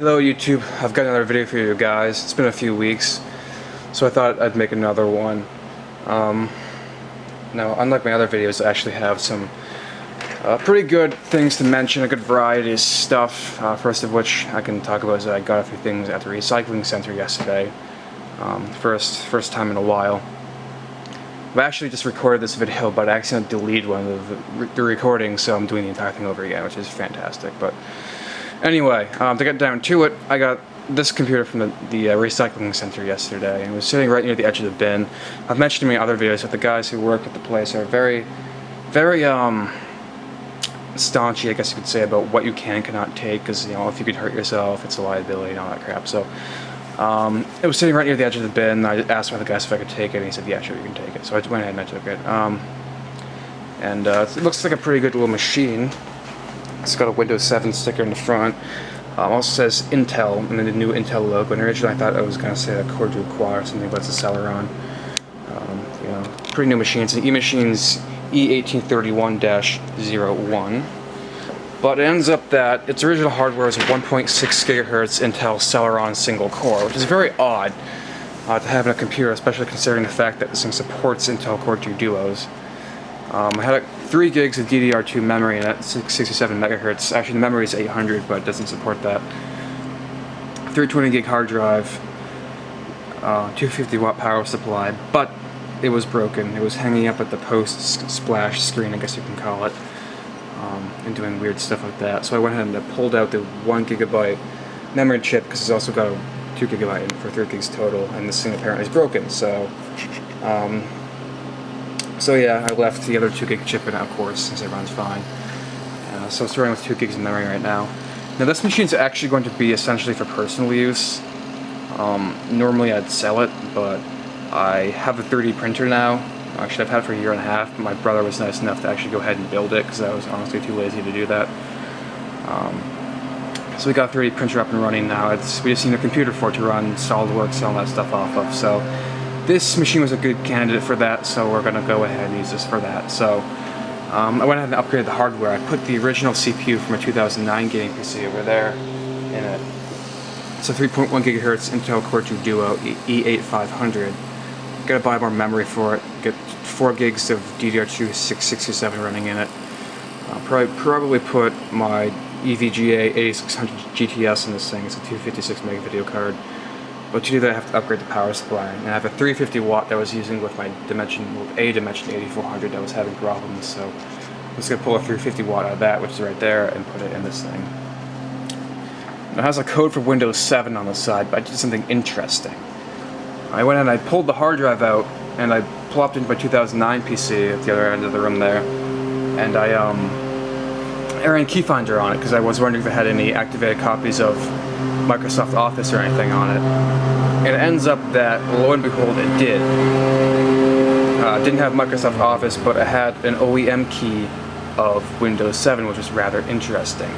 Hello YouTube, I've got another video for you guys. It's been a few weeks, so I thought I'd make another one. Now, unlike my other videos, I actually have some pretty good things to mention, a good variety of stuff. First of which I can talk about is that I got a few things at the recycling center yesterday. First time in a while. I actually just recorded this video, but I accidentally deleted one of the recordings, so I'm doing the entire thing over again, which is fantastic. But anyway, to get down to it, I got this computer from the recycling center yesterday, and it was sitting right near the edge of the bin. I've mentioned in my other videos that the guys who work at the place are very staunchy, I guess you could say, about what you can and cannot take, because, you know, if you could hurt yourself, it's a liability and all that crap. So it was sitting right near the edge of the bin, and I asked one of the guys if I could take it, and he said, yeah, sure, you can take it. So I went ahead and I took it. It looks like a pretty good little machine. It's got a Windows 7 sticker in the front. Also says Intel, and then the new Intel logo. And originally I thought I was going to say a Core Duo Quad or something, but it's a Celeron. You know, pretty new machine. It's an eMachines E1831-01. But it ends up that its original hardware is a 1.6 gigahertz Intel Celeron single core, which is very odd to have in a computer, especially considering the fact that this thing supports Intel Core 2 Duos. I had 3 gigs of DDR2 memory at 67 megahertz. Actually, the memory is 800, but it doesn't support that. 320 gig hard drive, 250 watt power supply, but it was broken. It was hanging up at the post-splash screen, I guess you can call it, and doing weird stuff like that. So I went ahead and pulled out the 1 gigabyte memory chip, because it's also got a 2 gigabyte for 3 gigs total, and this thing apparently is broken. So yeah, I left the other 2 gig chip in, of course, since it runs fine. So it's running with 2 gigs of memory right now. Now this machine's actually going to be essentially for personal use. Normally I'd sell it, but I have a 3D printer now. Actually, I've had it for a year and a half, but my brother was nice enough to actually go ahead and build it, because I was honestly too lazy to do that. So we got a 3D printer up and running now. We just need a computer for it to run SolidWorks and all that stuff off of. So this machine was a good candidate for that, so we're going to go ahead and use this for that. So I went ahead and upgraded the hardware. I put the original CPU from a 2009 gaming PC over there in it. It's a 3.1 gigahertz Intel Core 2 Duo E8500. Gotta buy more memory for it. Get 4 gigs of DDR2 667 running in it. I'll probably put my EVGA 8600 GTS in this thing. It's a 256 meg video card. But to do that, I have to upgrade the power supply. And I have a 350 watt that I was using with my Dimension 8400 that was having problems. So I'm just going to pull a 350 watt out of that, which is right there, and put it in this thing. It has a code for Windows 7 on the side, but I did something interesting. I went and I pulled the hard drive out, and I plopped into my 2009 PC at the other end of the room there, and I ran Keyfinder on it, because I was wondering if it had any activated copies of Microsoft Office or anything on it. And it ends up that, lo and behold, it did. It didn't have Microsoft Office, but it had an OEM key of Windows 7, which was rather interesting.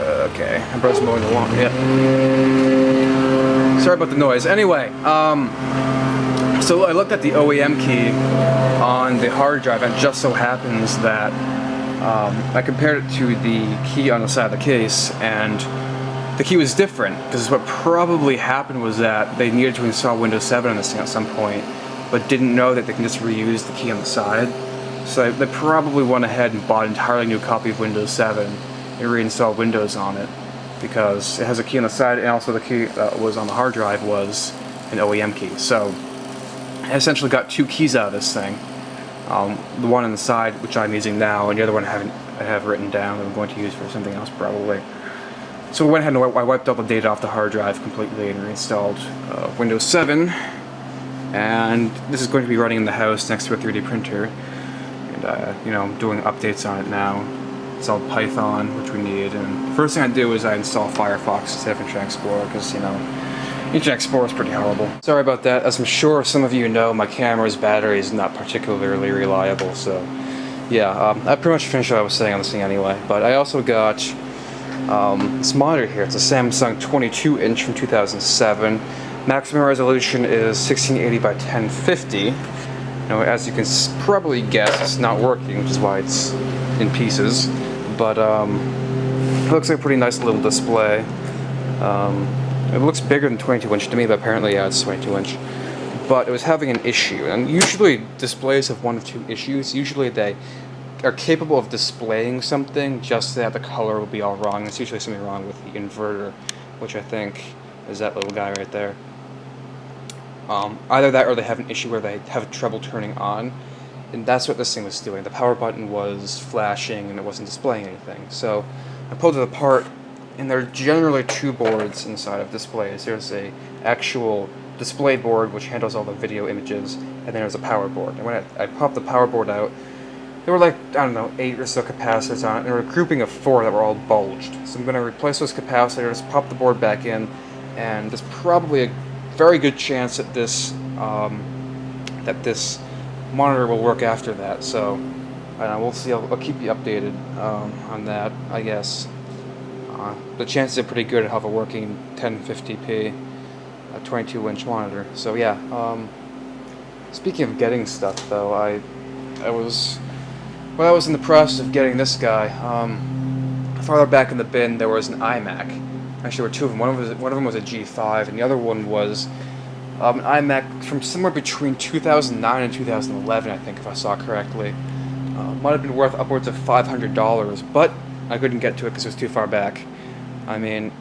Okay, my brother's mowing the lawn. Yeah. Sorry about the noise. Anyway, so I looked at the OEM key on the hard drive, and it just so happens that I compared it to the key on the side of the case, and the key was different, because what probably happened was that they needed to install Windows 7 on this thing at some point, but didn't know that they can just reuse the key on the side. So they probably went ahead and bought an entirely new copy of Windows 7 and reinstalled Windows on it, because it has a key on the side, and also the key that was on the hard drive was an OEM key. So I essentially got 2 keys out of this thing. The one on the side, which I'm using now, and the other one I have written down that I'm going to use for something else probably. So I went ahead and I wiped all the data off the hard drive completely and reinstalled Windows 7. And this is going to be running in the house next to a 3D printer. And you know, I'm doing updates on it now. It's all Python, which we need. And the first thing I do is I install Firefox instead of Internet Explorer, because, you know, Internet Explorer is pretty horrible. Sorry about that. As I'm sure some of you know, my camera's battery is not particularly reliable, so yeah, I pretty much finished what I was saying on this thing anyway. But I also got this monitor here. It's a Samsung 22-inch from 2007. Maximum resolution is 1680 by 1050. Now, as you can probably guess, it's not working, which is why it's in pieces. But It looks like a pretty nice little display. It looks bigger than 22-inch to me, but apparently, yeah, it's 22-inch. But it was having an issue, and usually displays have one of two issues. Usually they are capable of displaying something, just that the color will be all wrong. There's usually something wrong with the inverter, which I think is that little guy right there. Either that or they have an issue where they have trouble turning on, and that's what this thing was doing. The power button was flashing and it wasn't displaying anything. So I pulled it apart, and there are generally two boards inside of displays. There's a actual display board which handles all the video images, and then there's a power board. And when I popped the power board out, there were like, I don't know, 8 or so capacitors on it, and there were a grouping of 4 that were all bulged. So I'm going to replace those capacitors, pop the board back in, and there's probably a very good chance that this monitor will work after that. So we'll see. I'll keep you updated on that, I guess. The chances are pretty good to have a working 1050p 22-inch monitor. So yeah. Speaking of getting stuff, though, I was in the process of getting this guy. Farther back in the bin, there was an iMac. Actually, there were two of them. One of them was a G5, and the other one was an iMac from somewhere between 2009 and 2011, I think, if I saw correctly. Might have been worth upwards of $500, but I couldn't get to it because it was too far back. I mean,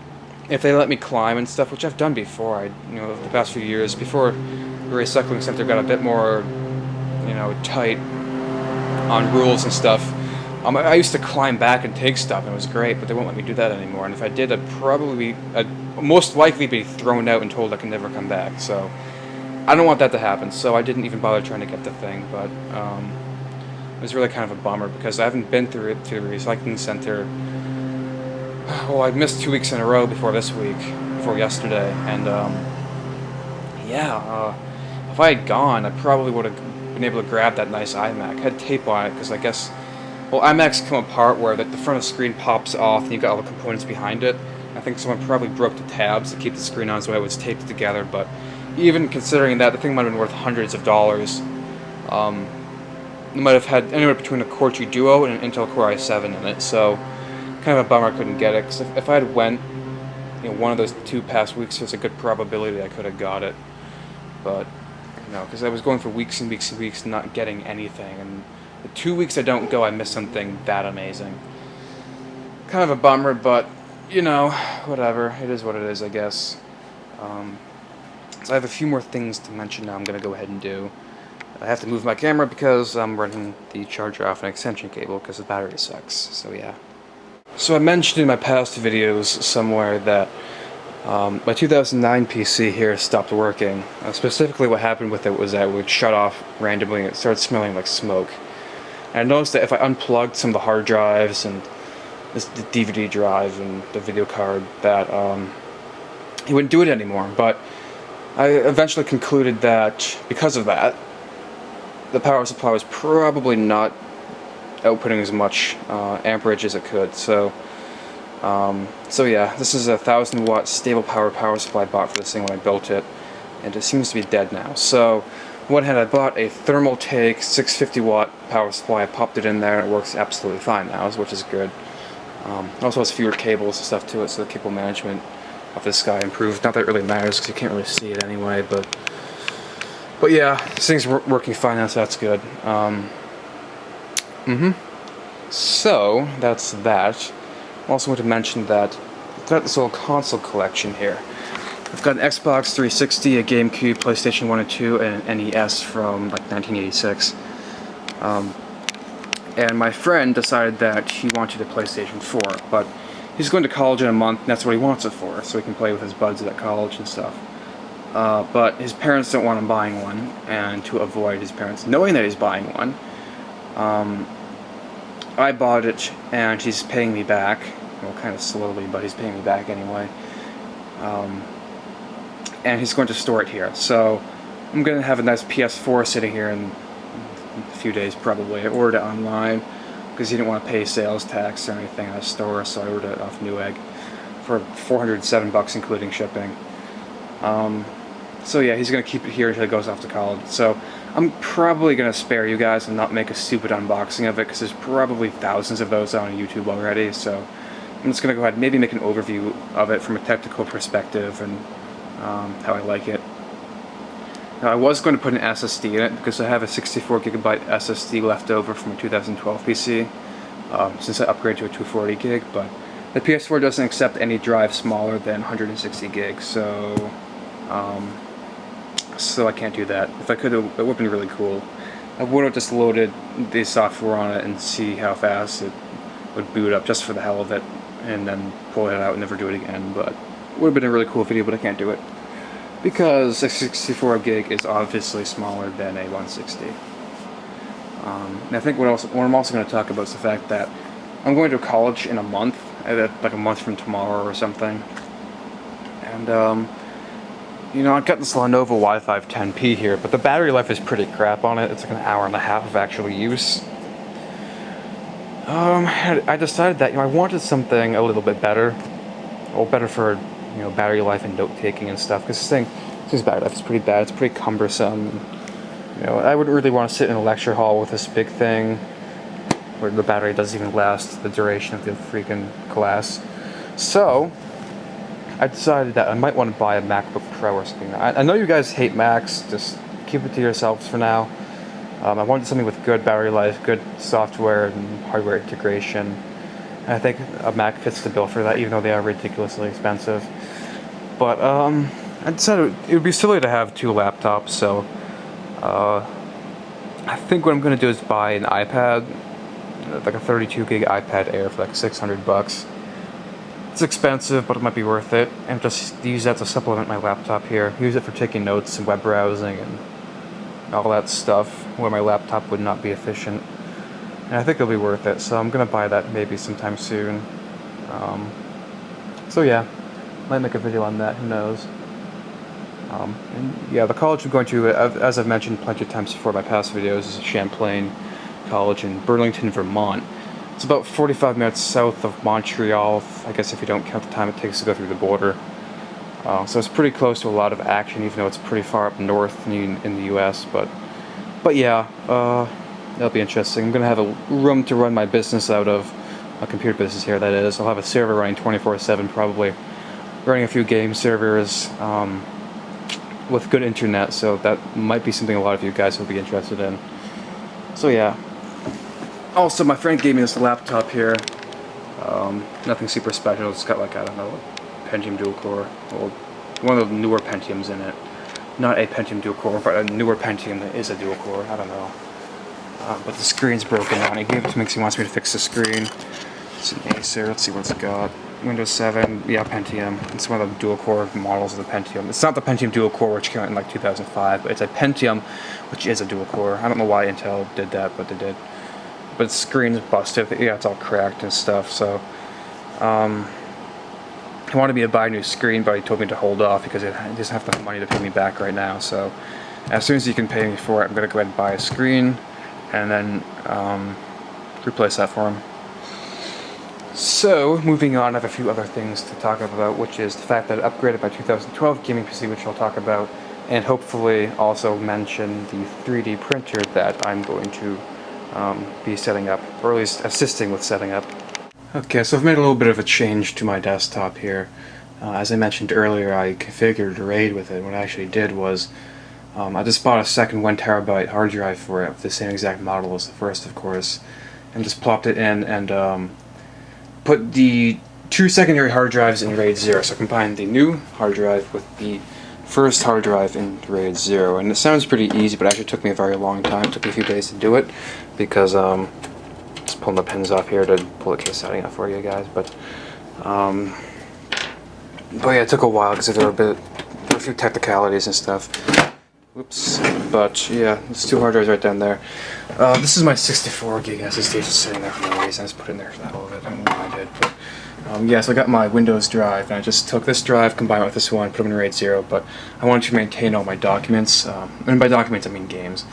if they let me climb and stuff, which I've done before, the past few years, before the recycling center got a bit more, tight on rules and stuff. I used to climb back and take stuff, and it was great, but they won't let me do that anymore. And if I did, I'd most likely be thrown out and told I can never come back. So I don't want that to happen. So I didn't even bother trying to get the thing. But it was really kind of a bummer because I haven't been through it to the recycling center. Well, I missed 2 weeks in a row before this week, before yesterday, and if I had gone, I probably would have been able to grab that nice iMac. I had tape on it because I guess. Well, iMacs come apart where the front of the screen pops off and you've got all the components behind it. I think someone probably broke the tabs to keep the screen on so it was taped together, but even considering that, the thing might have been worth hundreds of dollars. It might have had anywhere between a Core 2 Duo and an Intel Core i7 in it, so kind of a bummer I couldn't get it, because if I had went one of those 2 past weeks, there's a good probability I could have got it. But, because I was going for weeks and weeks and weeks not getting anything, and the 2 weeks I don't go, I miss something that amazing. Kind of a bummer, but, whatever. It is what it is, I guess. So I have a few more things to mention now I'm going to go ahead and do. I have to move my camera because I'm running the charger off an extension cable because the battery sucks, so yeah. So I mentioned in my past videos somewhere that my 2009 PC here stopped working. Specifically what happened with it was that it would shut off randomly and it started smelling like smoke. And I noticed that if I unplugged some of the hard drives and the DVD drive and the video card, that it wouldn't do it anymore. But I eventually concluded that because of that, the power supply was probably not outputting as much amperage as it could. So yeah, this is a 1,000-watt stable power supply I bought for this thing when I built it, and it seems to be dead now. So on one hand, I bought a Thermaltake 650-watt power supply. I popped it in there, and it works absolutely fine now, which is good. It also has fewer cables and stuff to it, so the cable management of this guy improved. Not that it really matters, because you can't really see it anyway, but yeah, this thing's working fine now, so that's good. So, that's that. I also want to mention that I've got this little console collection here. I've got an Xbox 360, a GameCube, PlayStation 1 and 2, and an NES from like 1986. And my friend decided that he wanted a PlayStation 4, but he's going to college in a month, and that's what he wants it for, so he can play with his buds at college and stuff. But his parents don't want him buying one, and to avoid his parents knowing that he's buying one, I bought it, and he's paying me back. Well, kind of slowly, but he's paying me back anyway. And he's going to store it here. So I'm going to have a nice PS4 sitting here in a few days probably. I ordered it online because he didn't want to pay sales tax or anything at a store, so I ordered it off Newegg for $407 including shipping. So yeah, he's going to keep it here until he goes off to college. So I'm probably going to spare you guys and not make a stupid unboxing of it because there's probably thousands of those on YouTube already, so I'm just going to go ahead and maybe make an overview of it from a technical perspective and how I like it. Now, I was going to put an SSD in it because I have a 64 gigabyte SSD left over from a 2012 PC since I upgraded to a 240 gig, but the PS4 doesn't accept any drive smaller than 160 gigs, so I can't do that. If I could, it would have been really cool. I would have just loaded the software on it and see how fast it would boot up just for the hell of it, and then pull it out and never do it again. But it would have been a really cool video, but I can't do it because a 64 gig is obviously smaller than a 160. And I think what I'm also going to talk about is the fact that I'm going to college in a month, like a month from tomorrow or something. And you know, I've got this Lenovo Wi-Fi 10P here, but the battery life is pretty crap on it. It's like an hour and a half of actual use. I decided that, you know, I wanted something a little bit better, or better for, you know, battery life and note taking and stuff. Because this battery life is pretty bad. It's pretty cumbersome. You know, I wouldn't really want to sit in a lecture hall with this big thing where the battery doesn't even last the duration of the freaking class. So I decided that I might want to buy a MacBook Pro or something. I know you guys hate Macs, just keep it to yourselves for now. I wanted something with good battery life, good software and hardware integration. And I think a Mac fits the bill for that, even though they are ridiculously expensive. But I decided it would be silly to have two laptops, so I think what I'm going to do is buy an iPad, like a 32 gig iPad Air for like $600. It's expensive, but it might be worth it, and just use that to supplement my laptop here. Use it for taking notes and web browsing and all that stuff, where my laptop would not be efficient. And I think it'll be worth it, so I'm gonna buy that maybe sometime soon. So yeah, might make a video on that, who knows. And yeah, the college I'm going to, as I've mentioned plenty of times before in my past videos, is Champlain College in Burlington, Vermont. It's about 45 minutes south of Montreal, I guess if you don't count the time it takes to go through the border. So it's pretty close to a lot of action, even though it's pretty far up north in the US. But yeah, that'll be interesting. I'm going to have a room to run my business out of, a computer business here, that is. I'll have a server running 24/7, probably running a few game servers with good internet, so that might be something a lot of you guys will be interested in. So yeah. Also, my friend gave me this laptop here. Nothing super special. It's got like, I don't know, a Pentium dual core. Well, one of the newer Pentiums in it. Not a Pentium dual core, but a newer Pentium that is a dual core. I don't know. But the screen's broken now, and he gave it to me because he wants me to fix the screen. It's an Acer. Let's see what it's got. Windows 7, yeah, Pentium. It's one of the dual core models of the Pentium. It's not the Pentium dual core, which came out in like 2005, but it's a Pentium, which is a dual core. I don't know why Intel did that, but they did. But its screen's busted. Yeah, it's all cracked and stuff. So, he wanted me to buy a new screen, but he told me to hold off because he doesn't have enough money to pay me back right now. So, as soon as he can pay me for it, I'm gonna go ahead and buy a screen, and then replace that for him. So, moving on, I have a few other things to talk about, which is the fact that I upgraded my 2012 gaming PC, which I'll talk about, and hopefully also mention the 3D printer that I'm going to be setting up, or at least assisting with setting up. Okay, so I've made a little bit of a change to my desktop here. As I mentioned earlier, I configured RAID with it. What I actually did was, I just bought a second 1TB hard drive for it, with the same exact model as the first, of course, and just plopped it in and put the two secondary hard drives in RAID 0. So I combined the new hard drive with the first hard drive in RAID 0, and it sounds pretty easy, but it actually took me a very long time. It took me a few days to do it, because just pulling the pins off here to pull the case setting up for you guys. But yeah, it took a while because there were a few technicalities and stuff. Whoops. But yeah, there's two hard drives right down there. This is my 64 gig SSD just sitting there for no reason. I just put it in there for the hell of it. I don't know why I did, but yeah, so I got my Windows drive, and I just took this drive, combined it with this one, put them in RAID 0, but I wanted to maintain all my documents, and by documents I mean games.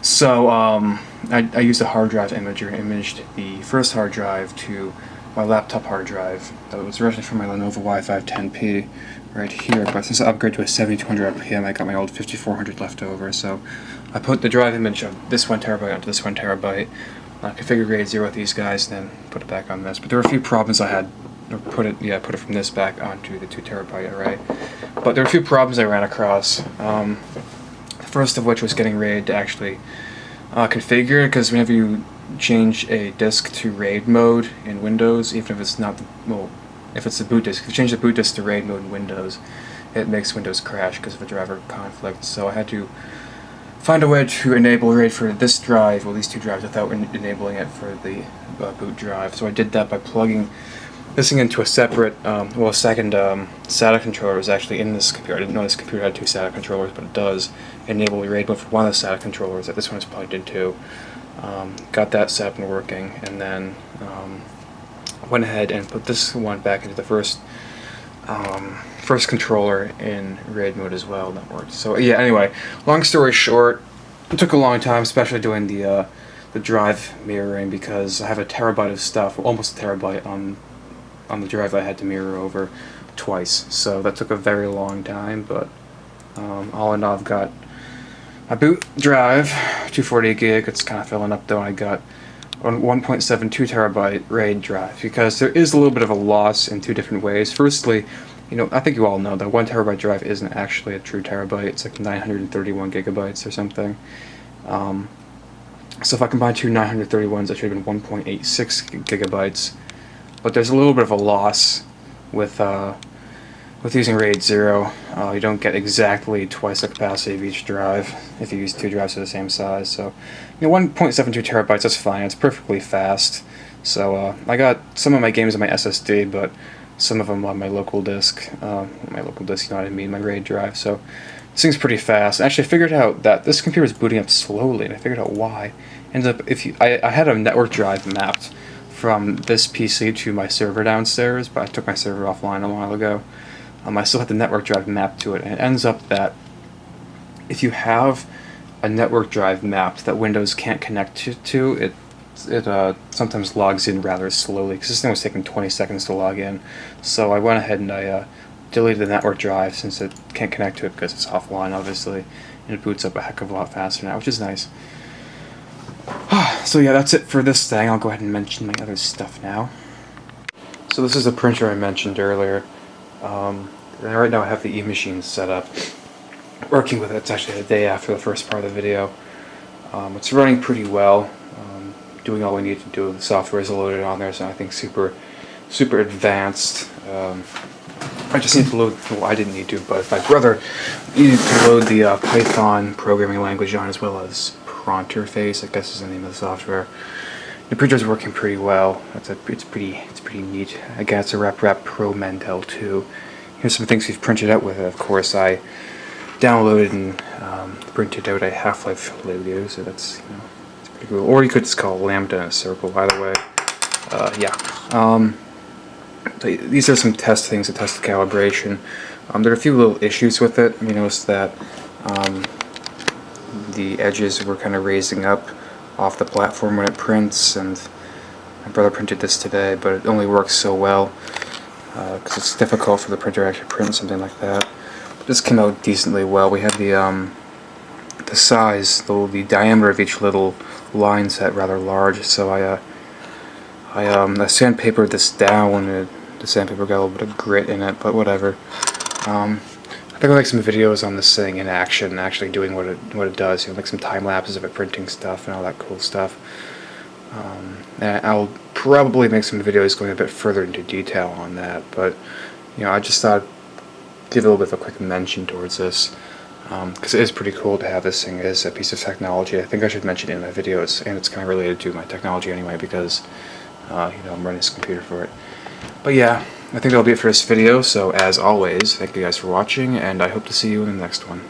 So I used a hard drive imager and imaged the first hard drive to my laptop hard drive that was originally from my Lenovo Wi-Fi 10P right here, but since I upgraded to a 7200 RPM, I got my old 5400 left over, so I put the drive image of this 1TB onto this 1TB, I configured RAID 0 with these guys, and then put it back on this. But there were a few problems I had or put it from this back onto the 2 terabyte array. But there were a few problems I ran across. The first of which was getting RAID to actually configure it, because whenever you change a disk to RAID mode in Windows, even if it's not if it's the boot disk, if you change the boot disk to RAID mode in Windows, it makes Windows crash because of a driver conflict. So I had to find a way to enable RAID for this drive, well, these 2 drives, without enabling it for the boot drive. So I did that by plugging this thing into a separate, a second SATA controller was actually in this computer. I didn't know this computer had 2 SATA controllers, but it does enable RAID mode for one of the SATA controllers that this one is plugged into. Got that set up and working, and then went ahead and put this one back into the first controller in RAID mode as well, and that worked. So yeah, anyway, long story short, it took a long time, especially doing the drive mirroring, because I have a terabyte of stuff, almost a terabyte on the drive I had to mirror over twice. So that took a very long time, but all in all, I've got my boot drive, 248 gig, it's kind of filling up though, and I got a 1.72 terabyte RAID drive, because there is a little bit of a loss in 2 different ways. Firstly, I think you all know that 1 terabyte drive isn't actually a true terabyte. It's like 931 gigabytes or something. So if I combine 2 931s, that should have been 1.86 gigabytes. But there's a little bit of a loss with using RAID 0. You don't get exactly twice the capacity of each drive if you use 2 drives of the same size. So 1.72 terabytes, that's fine. It's perfectly fast. So I got some of my games on my SSD, but some of them on my local disk. You know what I mean, my RAID drive. So this thing's pretty fast. Actually, I figured out that this computer is booting up slowly, and I figured out why. Ended up, I had a network drive mapped from this PC to my server downstairs, but I took my server offline a while ago. I still had the network drive mapped to it, and it ends up that if you have a network drive mapped that Windows can't connect to, it sometimes logs in rather slowly, because this thing was taking 20 seconds to log in. So I went ahead and I deleted the network drive, since it can't connect to it because it's offline, obviously, and it boots up a heck of a lot faster now, which is nice. So yeah, that's it for this thing. I'll go ahead and mention my other stuff now. So this is the printer I mentioned earlier. Right now I have the eMachines set up, working with it. It's actually the day after the first part of the video. It's running pretty well, doing all we need to do. The software is loaded on there, so I think super advanced. I just need to load, well, I didn't need to, but my brother needed to load the Python programming language on, as well as Pronterface, I guess is the name of the software. The printer's working pretty well. It's pretty neat. Again, it's a RepRap Pro Mentel 2. Here's some things we've printed out with it. Of course, I downloaded and printed out a Half-Life logo, so that's it's pretty cool. Or you could just call Lambda in a circle. Either way, yeah. So these are some test things to test the calibration. There are a few little issues with it. You notice that the edges were kind of raising up off the platform when it prints, and my brother printed this today, but it only works so well because it's difficult for the printer to actually print something like that. But this came out decently well. We had the size, the diameter of each little line set rather large, so I sandpapered this down, and the sandpaper got a little bit of grit in it, but whatever. I think I'll make some videos on this thing in action, actually doing what it does. Like some time lapses of it printing stuff and all that cool stuff. And I'll probably make some videos going a bit further into detail on that. But I just thought I'd give a little bit of a quick mention towards this, because it is pretty cool to have this thing as a piece of technology. I think I should mention it in my videos, and it's kind of related to my technology anyway, because I'm running this computer for it. But yeah, I think that'll be it for this video, so as always, thank you guys for watching, and I hope to see you in the next one.